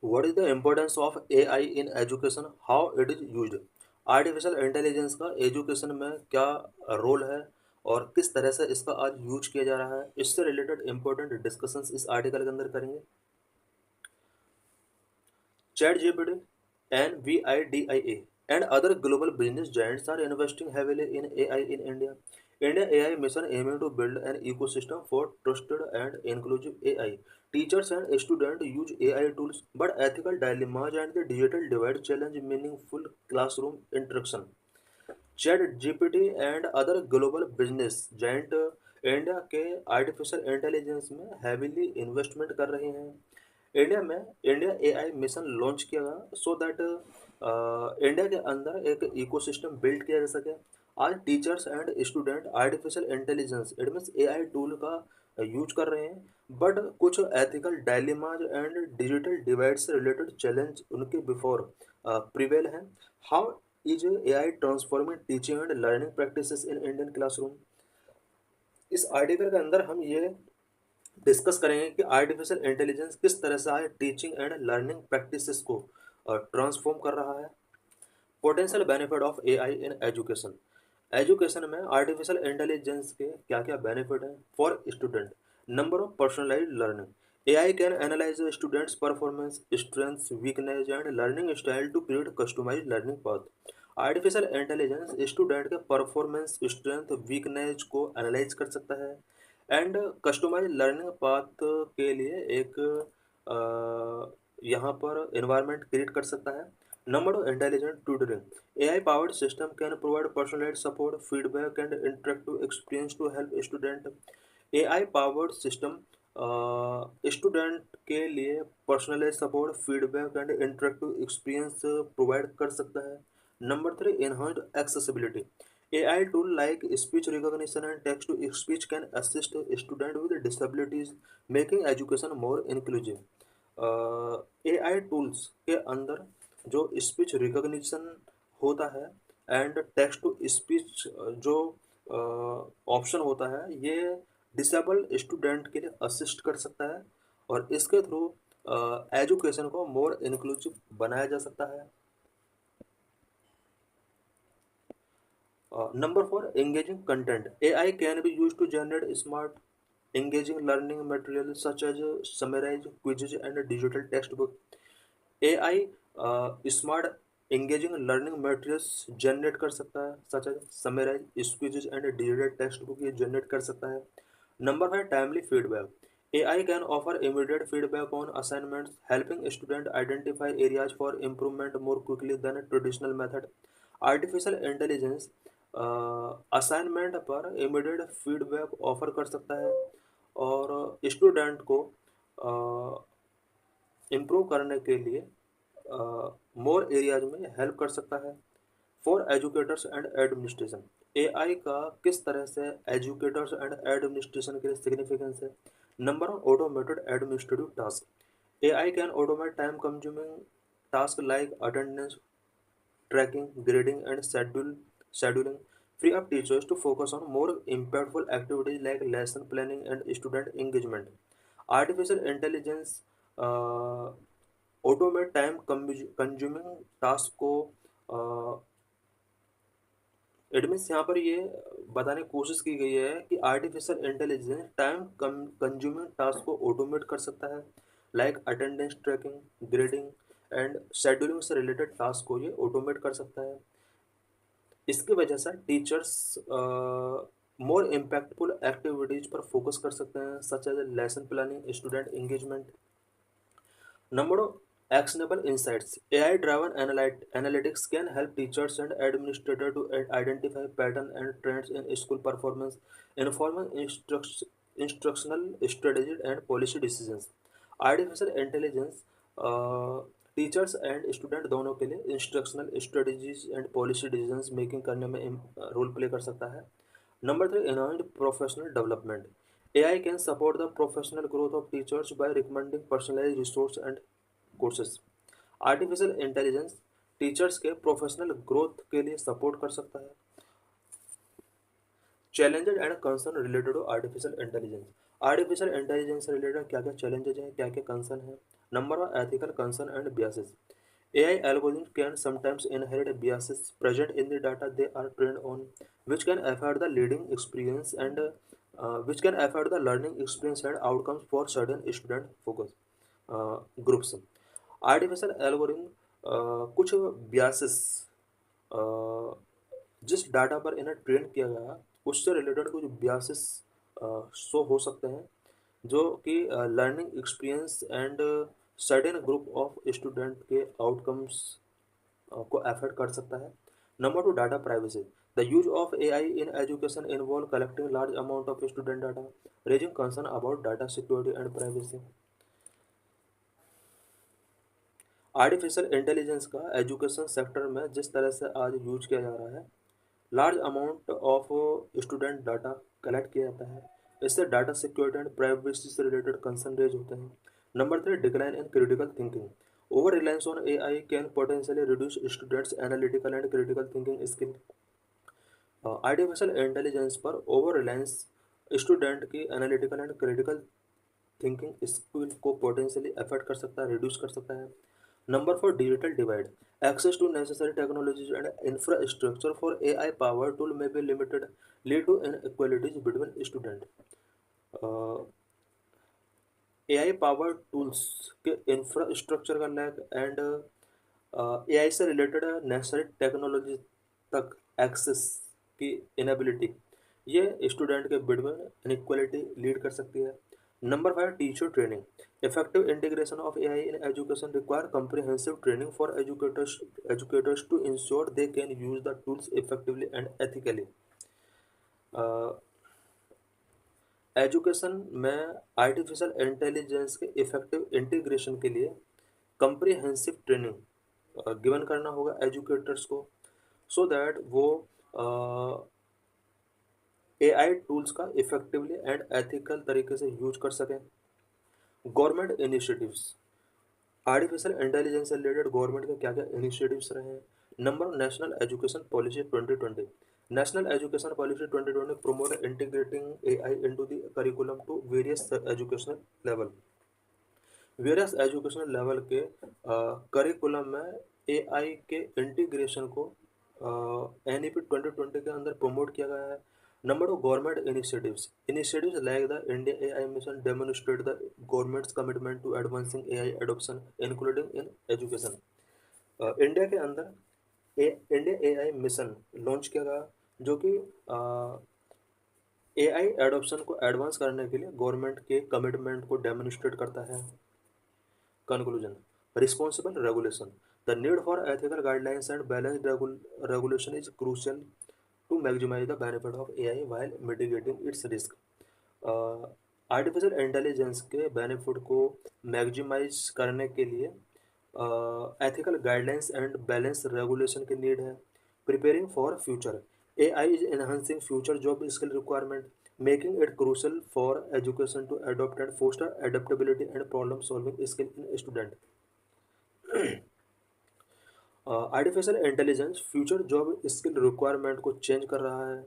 What is the importance of AI in education, how it is used. Artificial intelligence का education में क्या role है और किस तरह से इसका आज यूज किया जा रहा है, इससे रिलेटेड इंपॉर्टेंट डिस्कशंस इस आर्टिकल के अंदर करेंगे। Chat GPT and VIDIA and other global business giants are investing heavily in AI in India. India AI mission aiming to build an ecosystem for trusted and inclusive AI. Teachers and students use AI tools, but ethical dilemmas and the digital divide challenge meaningful classroom interaction. Chat GPT and other global business giant India के artificial intelligence में heavily investment कर रहे हैं। India में India AI mission launch किया गया so that India के अंदर एक इकोसिस्टम बिल्ड किया जा सके। आज teachers and student artificial intelligence it means AI tool का यूज कर रहे हैं, बट कुछ ethical dilemmas and digital divide से रिलेटेड चैलेंज उनके बिफोर प्रिवेल हैं। How is AI transforming teaching and learning practices in Indian classroom. इस article के अंदर हम ये डिस्कस करेंगे कि आर्टिफिशियल इंटेलिजेंस किस तरह से आज टीचिंग एंड लर्निंग प्रैक्टिसेस को ट्रांसफॉर्म कर रहा है। Potential benefit of AI in education. Education में आर्टिफिशियल इंटेलिजेंस के क्या क्या बेनिफिट हैं for student. Number of personalised learning. AI can analyse students performance, strengths, weakness and learning style to create customised learning path. Artificial intelligence student के performance, strength, weakness को analyse कर सकता है and customise learning path के लिए एक यहाँ पर इन्वायरमेंट क्रिएट कर सकता है। Number of intelligent tutoring. AI powered system can provide personalised support, feedback and interactive experience to help student. AI powered system student के लिए personalise support, feedback and interactive experience provide कर सकता है। Number 3, enhanced accessibility. AI tool like speech recognition and text to speech can assist students with disabilities, making education more inclusive. AI tools के अंदर जो speech recognition होता है and text to speech जो option होता है, ये डिसेबल्ड स्टूडेंट के लिए असिस्ट कर सकता है और इसके थ्रू एजुकेशन को मोर इंक्लूसिव बनाया जा सकता है। Number 4, engaging content. AI can be used to generate smart, engaging learning materials such as summarize, quizzes, and digital textbook. AI smart engaging learning materials generate कर सकता है such as summarize, quizzes, and digital textbook ये generate कर सकता है। Number 5, timely feedback. AI can offer immediate feedback on assignments, helping students identify areas for improvement more quickly than a traditional method. Artificial intelligence assignment पर immediate feedback offer कर सकता है और student को इम्प्रूव करने के लिए मोर एरियाज में हेल्प कर सकता है। For educators and administration, AI का किस तरह से एजुकेटर्स एंड एडमिनिस्ट्रेशन के लिए सिग्निफिकेंस है। Number of automated administrative task. AI can automate time consuming task like attendance tracking, grading, and scheduling, free up teachers to focus on more impactful activities like lesson planning and student engagement. Artificial intelligence automate time consuming task को it means यहाँ पर ये बताने की कोशिश की गई है कि artificial intelligence time consuming task को ऑटोमेट कर सकता है like attendance tracking, grading and scheduling से रिलेटेड टास्क को ये ऑटोमेट कर सकता है। इसकी वजह से टीचर्स मोर इम्पैक्टफुल एक्टिविटीज पर फोकस कर सकते हैं such as lesson planning, student engagement. Number of actionable insights. AI-driven analytics can help teachers and administrators to identify patterns and trends in school performance, informing instructional strategies and policy decisions. Artificial intelligence teachers and student दोनों के लिए instructional strategies and policy decisions making करने में role play कर सकता है। Number 3, enhanced professional development. AI can support the professional growth of teachers by recommending personalized resource and courses. Artificial intelligence teachers के professional growth के लिए support कर सकता है। Challenges and concern related to artificial intelligence. Artificial intelligence से related क्या क्या challenges हैं, क्या क्या कंसर्न है। Number of ethical concern and biases. AI algorithms can sometimes inherit biases present in the data they are trained on, which can affect the leading experience and which can affect the learning experience and outcomes for certain student focus groups. Artificial algorithm कुछ biases जिस data पर इन्हें train किया गया उससे related कुछ biases show हो सकते हैं जो कि learning experience and certain group of student के आउटकम्स को अफेक्ट कर सकता है। Number to, data privacy. The use of AI in education involve collecting large amount of student data, raising concern about data security and privacy. Artificial intelligence का education sector में जिस तरह से आज यूज किया जा रहा है, large amount of student data collect किया जाता है, इससे डाटा सिक्योरिटी एंड प्राइवेसी से रिलेटेड कंसर्न रेज होते हैं। Number three, decline in critical thinking. Over reliance on AI can potentially reduce students analytical and critical thinking skill. Artificial intelligence पर over Reliance student की analytical and critical thinking skill को potentially affect कर सकता है, reduce कर सकता है। Number four, digital divide. Access to necessary technologies and infrastructure for AI power tool may be limited, lead to inequalities between students. AI power tools के infrastructure का lack and AI से related necessary technology तक access की inability ये student के between inequality lead कर सकती है। Number five, teacher training. Effective integration of AI in education require comprehensive training for educators to ensure they can use the tools effectively and ethically. Education में artificial intelligence के effective integration के लिए comprehensive training given करना होगा educators को, so that वो AI tools का effectively and ethical तरीके से यूज कर सकें। Government initiatives. आर्टिफिशियल इंटेलिजेंस से रिलेटेड गवर्नमेंट के क्या क्या इनिशिएटिव्स रहे हैं। Number, national education policy 2020। National education policy 2020 promote integrating AI into the curriculum to various educational level। Various educational level के करिकुलम में एआई के इंटीग्रेशन को एनईपी 2020 के अंदर प्रमोट किया गया है। Number two, government initiatives like the India AI mission demonstrate the government's commitment to advancing AI adoption including in education. India के अंदर इंडिया एआई मिशन लॉन्च किया गया जो कि एआई एडॉप्शन को एडवांस करने के लिए गवर्नमेंट के कमिटमेंट को डेमोन्स्ट्रेट करता है। Conclusion. Responsible regulation. The need for ethical guidelines and balanced regulation is crucial to maximize the benefit of AI while mitigating its risk. Artificial intelligence के benefit को मैक्सिमाइज करने के लिए ethical guidelines and balance regulation की need है। Preparing for future. AI is enhancing future job skill requirement, making it crucial for education to adopt and foster adaptability and problem solving skill in student। Artificial intelligence future job skill requirement को change कर रहा है,